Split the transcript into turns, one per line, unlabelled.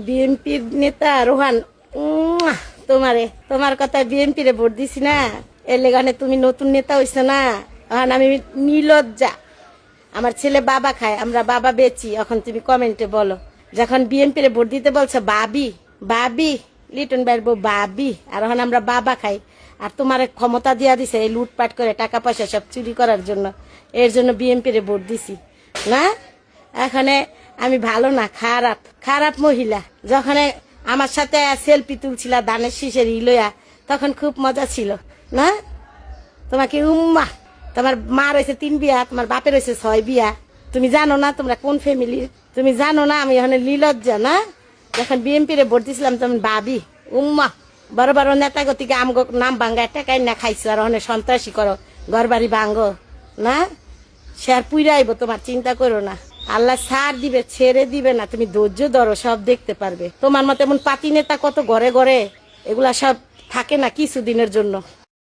বিএনপির নেতা রোহান, তোমার কথা বিএনপি রে ভোট দিছি না, এর লেগানে তুমি নতুন নেতা হইছো না। এখন আমি নির্লজ্জা, আমার ছেলে বাবা খায়, আমরা বাবা বেচি। এখন তুমি কমেন্টে বলো, যখন বিএনপি রে ভোট দিতে বলছো বাবি বাবি, লিটন ভাইয়ের বউ বাবি, আর এখন আমরা বাবা খাই। আর তোমার ক্ষমতা দিয়া দিছে এই লুটপাট করে টাকা পয়সা সব চুরি করার জন্য, এর জন্য বিএনপি রে ভোট দিছি না। এখানে আমি ভালো না, খারাপ খারাপ মহিলা। যখন আমার সাথে সেলফি তুলছিল ধানের শীষের ইলয়া, তখন খুব মজা ছিল না। তোমাকে তোমার মা রয়েছে 3 বিয়া, তোমার বাপের রয়েছে 6 বিয়া। তুমি জানো না তোমরা কোন ফ্যামিলির? তুমি জানো না আমি এখানে লীলজ্জা না। যখন বিএনপি রে ভোট দিছিলাম তখন ভাবি বড় বড় নেতা গতিকে আমগো নাম ভাঙ্গা টাকাই না খাইছো, আর ওখানে সন্ত্রাসী করো, ঘর বাড়ি ভাঙ্গো না। সে আর পুইরা আইব, তোমার চিন্তা করো না। আল্লাহ ছাড় দিবে, ছেড়ে দিবে না। তুমি ধৈর্য ধরো, সব দেখতে পারবে। তোমার মতো এমন পাতি নেতা কত ঘরে ঘরে, এগুলা সব থাকে না কিছুদিনের জন্য।